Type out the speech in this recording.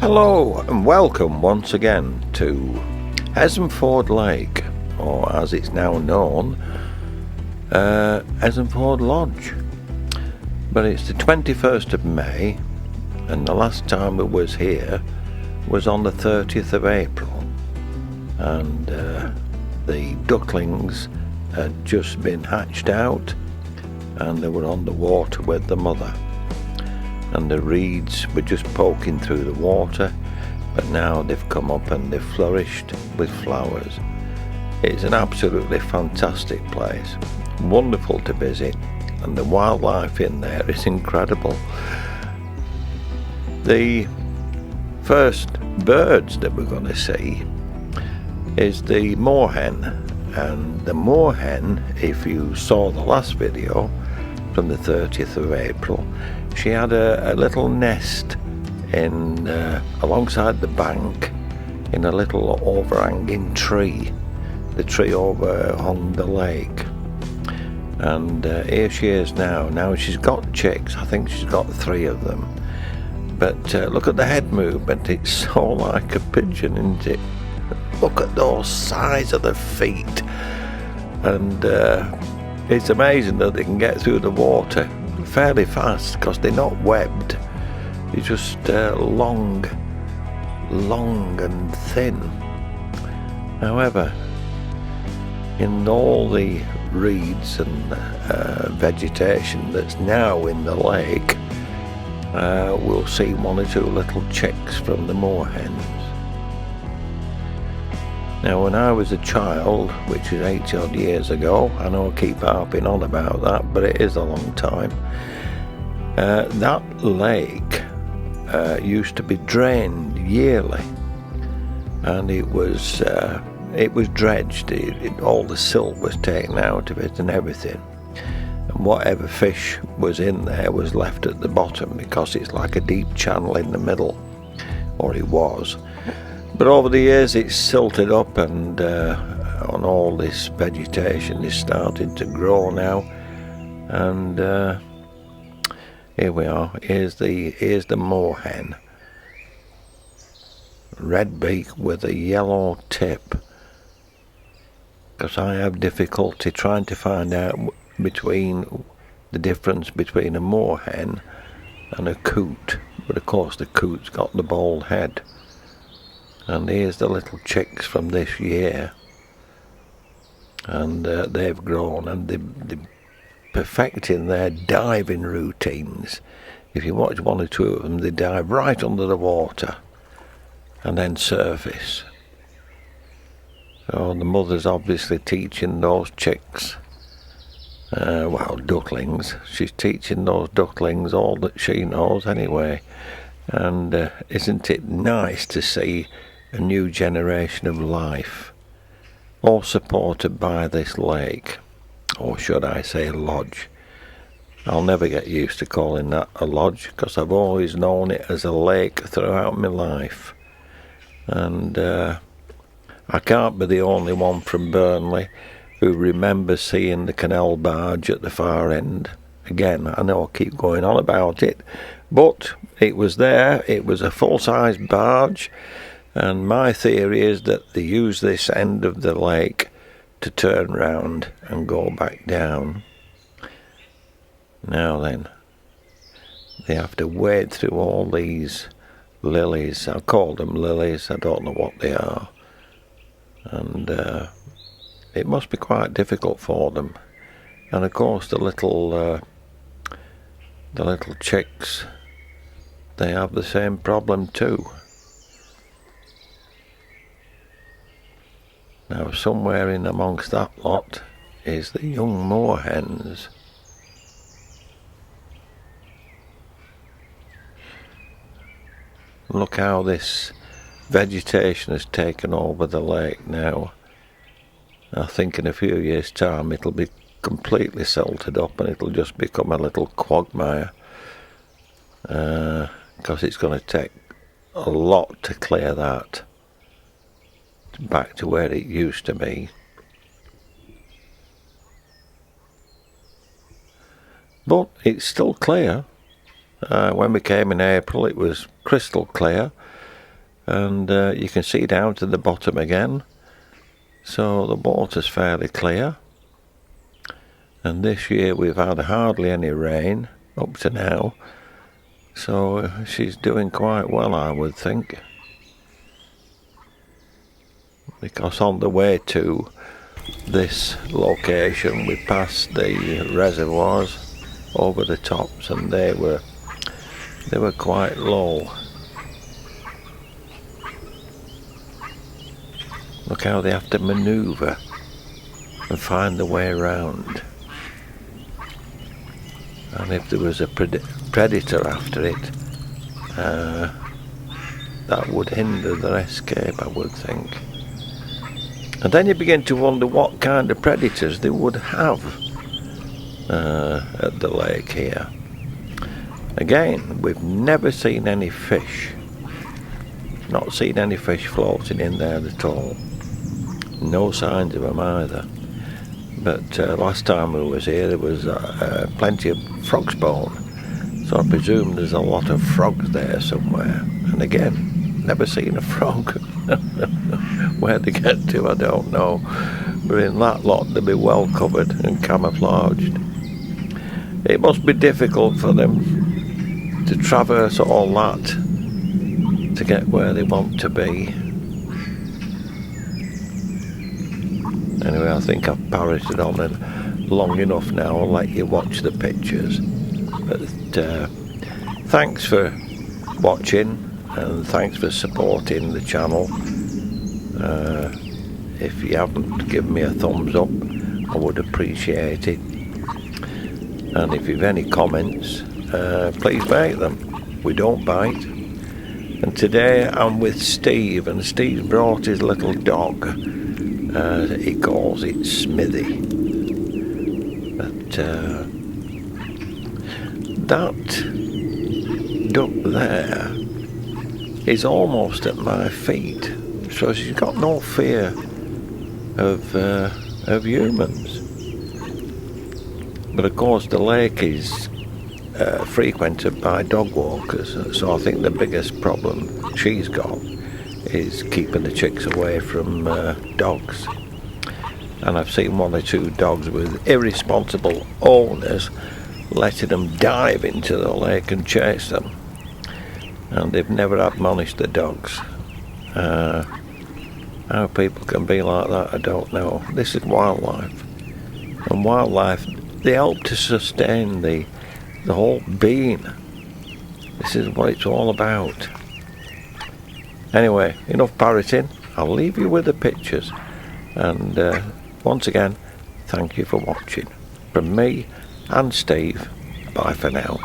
Hello and welcome once again to Heasandford Lake, or as it's now known, Heasandford Lodge. But it's the 21st of May and the last time we was here was on the 30th of April, and the ducklings had just been hatched out and they were on the water with the mother, and the reeds were just poking through the water, but now they've come up and they've flourished with flowers. It's an absolutely fantastic place, wonderful to visit, and the wildlife in there is incredible. The first birds that we're going to see is the moorhen, and the moorhen, if you saw the last video from the 30th of April, she had a little nest in alongside the bank in a little overhanging tree. The tree overhung the lake, and here she is now. Now she's got chicks. I think she's got 3 of them, but look at the head movement. It's so like a pigeon, isn't it? Look at those size of the feet, and it's amazing that they can get through the water fairly fast because they're not webbed. They're just long and thin. However, in all the reeds and vegetation that's now in the lake, we'll see 1 or 2 little chicks from the moorhens. Now, when I was a child, which is 80 odd years ago, I know I keep harping on about that, but it is a long time, that lake used to be drained yearly, and it was dredged. All the silt was taken out of it and everything, and whatever fish was in there was left at the bottom, because it's like a deep channel in the middle, or it was. But over the years it's silted up, and on all this vegetation is starting to grow now, and here we are. Here's the moorhen, red beak with a yellow tip, because I have difficulty trying to find out the difference between a moorhen and a coot, but of course the coot's got the bald head. And here's the little chicks from this year, and they've grown, and they're perfecting their diving routines. If you watch 1 or 2 of them, they dive right under the water and then surface. So the mother's obviously teaching those chicks, ducklings, she's teaching those ducklings all that she knows anyway. And isn't it nice to see a new generation of life, all supported by this lake, or should I say lodge? I'll never get used to calling that a lodge, because I've always known it as a lake throughout my life. And I can't be the only one from Burnley who remembers seeing the canal barge at the far end. Again, I know I keep going on about it, but it was there. It was a full-size barge, and my theory is that they use this end of the lake to turn round and go back down. Now then, they have to wade through all these lilies. I call them lilies, I don't know what they are, and it must be quite difficult for them. And of course the little chicks, they have the same problem too. Now, somewhere in amongst that lot is the young moorhens. Look how this vegetation has taken over the lake now. I think in a few years' time it'll be completely silted up, and it'll just become a little quagmire, because it's going to take a lot to clear that back to where it used to be. But it's still clear. When we came in April it was crystal clear, and you can see down to the bottom again, so the water's fairly clear. And this year we've had hardly any rain up to now, so she's doing quite well, I would think, because on the way to this location we passed the reservoirs over the tops, and they were quite low. Look how they have to manoeuvre and find the way around. And if there was a predator after it, that would hinder their escape, I would think. And then you begin to wonder what kind of predators they would have at the lake here. Again, we've never seen any fish. Not seen any fish floating in there at all. No signs of them either. But last time we was here there was plenty of frog spawn, so I presume there's a lot of frogs there somewhere. And again, never seen a frog. Where they get to, I don't know. But in that lot they'll be well covered and camouflaged. It must be difficult for them to traverse all that to get where they want to be. Anyway, I think I've parroted on it long enough now. I'll let you watch the pictures. But thanks for watching, and thanks for supporting the channel. If you haven't given me a thumbs up, I would appreciate it. And if you've any comments, please make them. We don't bite. And today I'm with Steve, and Steve brought his little dog. He calls it Smithy. But that duck there is almost at my feet, so she's got no fear of humans. But of course the lake is frequented by dog walkers, so I think the biggest problem she's got is keeping the chicks away from dogs. And I've seen one or two dogs with irresponsible owners letting them dive into the lake and chase them, and they've never admonished the dogs. How people can be like that, I don't know. This is wildlife, and wildlife, they help to sustain the whole being. This is what it's all about. Anyway, enough parroting. I'll leave you with the pictures, and once again, thank you for watching. From me and Steve, bye for now.